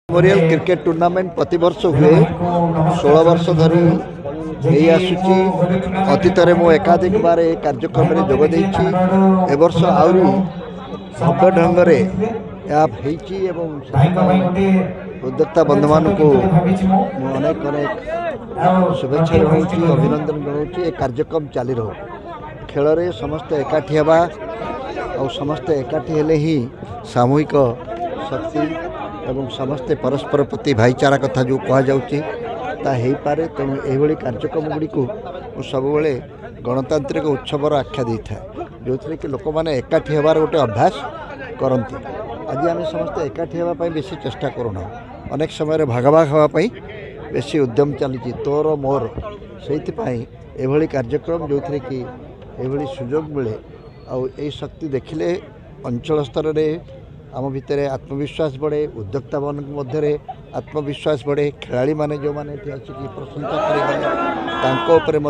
Memorial cricket tournament प्रति वर्ष हुए 16 वर्ष धरी यही आसूची। अतीत में एकाधिक बार ए कार्यक्रम में जोग देइछि। ए वर्ष आउरी भव्य ढंग से उद्योक्ता बंधु मान को अनेक अनेक शुभेच्छा जनाऊँ, अभिनंदन जनाऊँ। ये कार्यक्रम चली रहो, खेल रे समस्त एकाठी हवा और समस्त एकाठी हेले ही सामूहिक शक्ति एवं समस्ते परस्पर प्रति भाईचारा कथा जो कहुचे तेणु यही कार्यक्रम गुड़ी को सब गणतांत्रिक उत्सवर आख्या दे था, जो थी कि लोक मैंने एकाठी हबार गोटे अभ्यास करती। आज आम समस्ते एकाठी होगापी बेसी चेष्टा करूना, अनेक समय भाग भाग हाँपाई बेसी उद्यम चली तोर मोर से कार्यक्रम जो थी कि यह सुजोग मिले और यही शक्ति देखिले अंचल स्तर में आम भितर आत्मविश्वास बढ़े, उद्योक्ता मान मध्य आत्मविश्वास बढ़े, खेलाड़ी माने जो माने आसिक प्रशंसा करें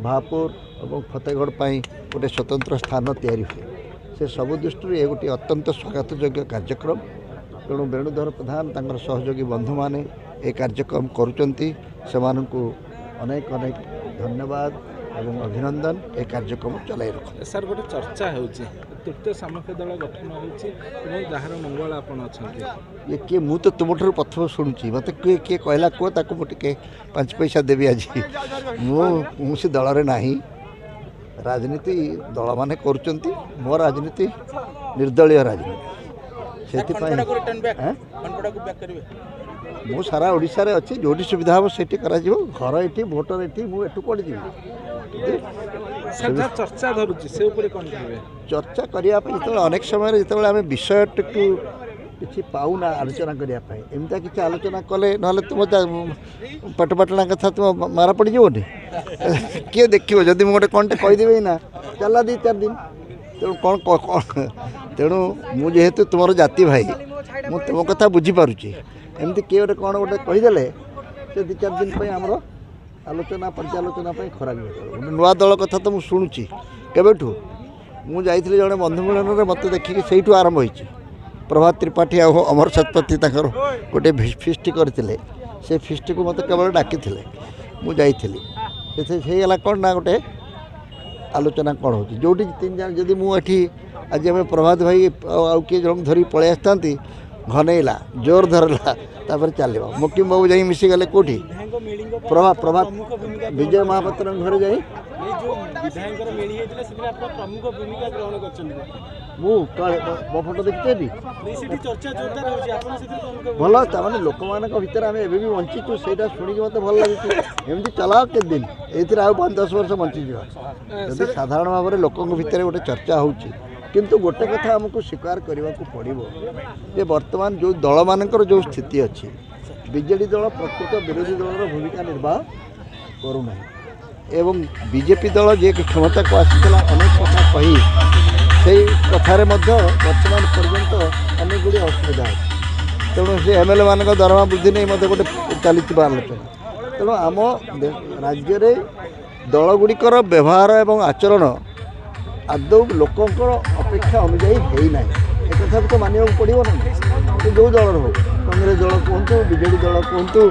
भापुर और फतेहगढ़ गोटे स्वतंत्र स्थान तैयारी हुए। से सबु दृष्टि ये गोटे अत्यंत स्वागत योग्य कार्यक्रम। तेणु वेणुधर प्रधान तांकर सहयोगी बंधु माने ये कार्यक्रम करुचंती, सेमानंकु अनेक अनेक धन्यवाद एवं अभिनंदन। ए कार्यक्रम चलाई रख सर गोटे चर्चा हो तृतीय सामख्य दल गठन जार मंगल आप ये किए मु तो तुम ठार प्रथम शुणुची, मत किए किए कहला कह ताको मुझे 5 पैसा देवी आज मुझे दल रे नाही। राजनीति दल माने करुचंती, मो राजनीति निर्दलीय राजनीति। मु सारा ओडिशा रे अच्छी, जोटी सुविधा हम से घर ये भोटर ये मुझे कौन जी चर्चा धरुची से ऊपर कौन चर्चा करने जो अनेक समय जो आम विषय किसी पाऊना आलोचना करने एमती किसी आलोचना कले ना तुम पटपाटना कथा तुम मारा पड़ जाओनी किए देखो जदि मुझे कौन कहीदेवी ना चला 2-4 दिन। तेणु कौन तेणु मुझे तुम जाति भाई मु तुम कथा बुझीपारुची, एमती किए गोटे कौन गोटे कहीदेले से 2-4 दिन पर आमर आलोचना पर्यालोचना खराब गोटे नुआ दल कथा तो मुझे शुणुची केबेठू मुझे जड़े बंधु मिलन में मत देखिए से आरंभ होती। प्रभात त्रिपाठी आ अमर शतपथी गोटे फिस्ट करते से फिस्ट को मत केवल डाकी मुझे गला कौन ना गोटे आलोचना कौन हो जोटी 3 जन जदि मुझे आज आम प्रभात भाई आउ किए जन धरी पलि आसता घनैला जोर धरला तापर चलो मुकिम बाबू जा मिसीगले कौटी प्रभात विजय महापात्र घर जा मो फोटो देखी भल ताने लोक मान भर आम एवं बंचीचु से शुणी मत भल लगे। एमती चलाओ के दिन ये 5-10 वर्ष बंची जा साधारण भाव में लोक भितर गोटे चर्चा हो किंतु गोटे कथा आमको स्वीकार करने को पड़ो जे वर्तमान जो दल मानकर जो स्थिति अच्छी बीजेडी दल प्रकृत विरोधी दल भूमिका निर्वाह करूना एवं बीजेपी दल जे क्षमता को आसाला अनेक कथा कही से कथार वर्तमान पर्यंत अनेक गुड़ी असुविधा है। तेणु से एमएलए मान दरमा वृद्धि नहीं गोटे चली आलोचना। तेणु आम राज्य दल गुड़िकर व्यवहार एवं आचरण आदौ लोकंर अपेक्षा अनुजाई होना एक कथा तो मानवा पड़ो ना जो दल हो कांग्रेस दल कहतु बीजेडी दल कहतु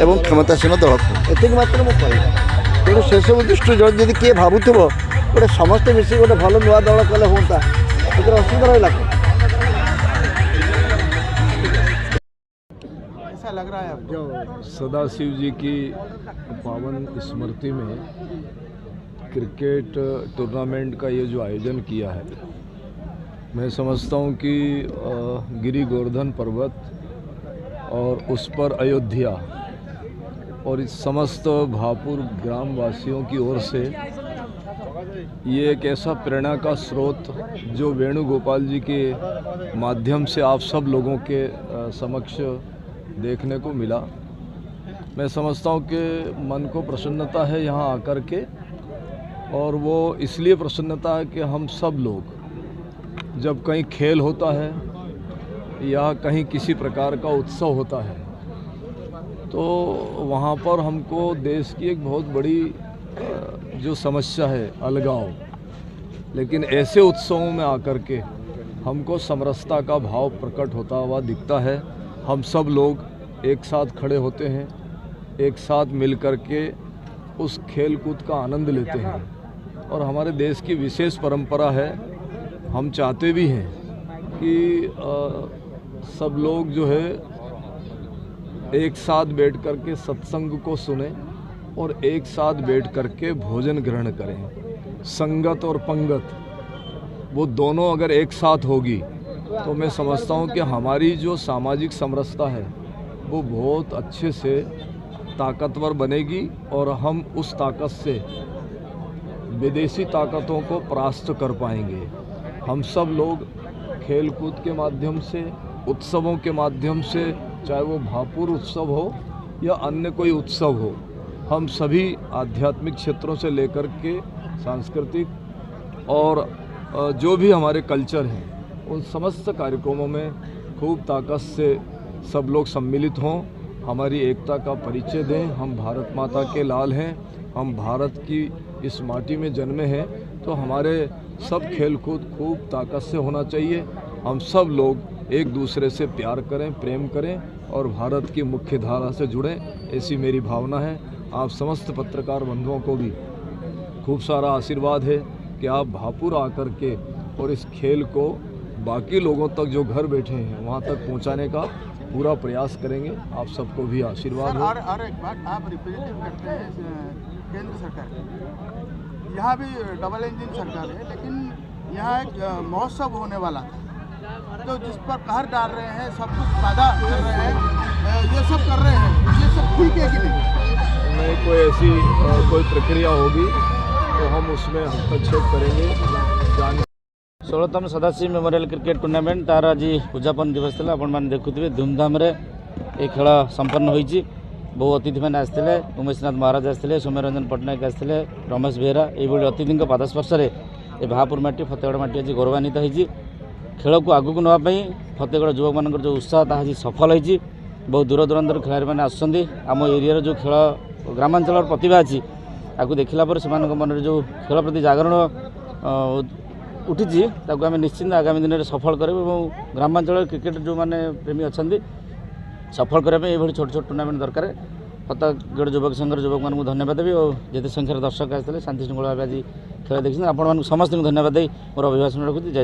एवं क्षमतासीन दल कहतु ये मात्र मुझे कह। तेणु से सब दृष्टि जब किए भावुव गोटे समस्ते मिसी गोटे भल नुआ दल कले हाँ तो असुविधा रहा ऐसा लग रहा है आपको। सदाशिव जी की पावन स्मृति में क्रिकेट टूर्नामेंट का ये जो आयोजन किया है, मैं समझता हूँ कि गिरि गोवर्धन पर्वत और उस पर अयोध्या और इस समस्त भापुर ग्राम वासियों की ओर से ये एक ऐसा प्रेरणा का स्रोत जो वेणुगोपाल जी के माध्यम से आप सब लोगों के समक्ष देखने को मिला। मैं समझता हूँ कि मन को प्रसन्नता है यहाँ आकर के, और वो इसलिए प्रसन्नता है कि हम सब लोग जब कहीं खेल होता है या कहीं किसी प्रकार का उत्सव होता है तो वहाँ पर हमको देश की एक बहुत बड़ी जो समस्या है अलगाव, लेकिन ऐसे उत्सवों में आकर के हमको समरसता का भाव प्रकट होता हुआ दिखता है। हम सब लोग एक साथ खड़े होते हैं, एक साथ मिल कर के उस खेल कूद का आनंद लेते हैं। और हमारे देश की विशेष परंपरा है, हम चाहते भी हैं कि सब लोग जो है एक साथ बैठ कर के सत्संग को सुने और एक साथ बैठ कर के भोजन ग्रहण करें। संगत और पंगत वो दोनों अगर एक साथ होगी तो मैं समझता हूँ कि हमारी जो सामाजिक समरसता है वो बहुत अच्छे से ताकतवर बनेगी और हम उस ताकत से विदेशी ताकतों को परास्त कर पाएंगे। हम सब लोग खेल कूद के माध्यम से, उत्सवों के माध्यम से, चाहे वो भापुर उत्सव हो या अन्य कोई उत्सव हो, हम सभी आध्यात्मिक क्षेत्रों से लेकर के सांस्कृतिक और जो भी हमारे कल्चर हैं उन समस्त कार्यक्रमों में खूब ताकत से सब लोग सम्मिलित हों, हमारी एकता का परिचय दें। हम भारत माता के लाल हैं, हम भारत की इस माटी में जन्मे हैं, तो हमारे सब खेल कूद खूब ताकत से होना चाहिए। हम सब लोग एक दूसरे से प्यार करें, प्रेम करें और भारत की मुख्य धारा से जुड़ें, ऐसी मेरी भावना है। आप समस्त पत्रकार बंधुओं को भी खूब सारा आशीर्वाद है कि आप भापुर आकर के और इस खेल को बाकी लोगों तक जो घर बैठे हैं वहाँ तक पहुँचाने का पूरा प्रयास करेंगे। आप सबको भी आशीर्वाद हो। और एक बात, आप रिप्रेजेंट करते हैं केंद्र सरकार, यहाँ भी डबल इंजन सरकार है, लेकिन यहाँ एक महोत्सव होने वाला था, तो जिस पर कहर डाल रहे हैं, सब कुछ बाधा कर रहे हैं, ये सब कर रहे हैं, ये सब ठीक है कि नहीं? कोई ऐसी कोई प्रक्रिया होगी तो हम उसमें हस्तक्षेप करेंगे। 16तम सदाशिव मेमोरियल क्रिकेट टूर्नामेंट तार आज उद्यापन दिवस था। आपण मैंने देखुए धूमधाम ये खेल संपन्न होती। बहु अतिथि मैंने आसते, उमेशनाथ महाराज आसते, सौम्य रंजन पट्टनायक आसते, रमेश बेहरा, ये अतिथि पादस्पर्श ये भापुर माटी फतेगढ़ माटी आज गौरवान्वित होती। खेल को आगू को नापी फतेगढ़ युवक मान जो उत्साह ता आज सफल होती। बहुत दूर दूरांतर खेलाड़ी मैंने आसुँच आम एरिया जो खेल ग्रामांचल प्रतिभा अच्छी आपको देखला पर से मन जो खेल प्रति जागरण उठी आम निश्चिंत आगामी दिन में सफल करें। ग्रामांचल क्रिकेट जो मैंने प्रेमी अच्छा सफल करने ये छोट छोट टूर्नामेंट दरकार। फतेगढ़ युवक संघर युवक मानक धन्यवाद देवी और जिते संख्यार दर्शक आते शांति श्रृंखला भाव आज खेल देखते आपण समस्त धन्यवाद मोर अभिभाषण रखुच्छी। जय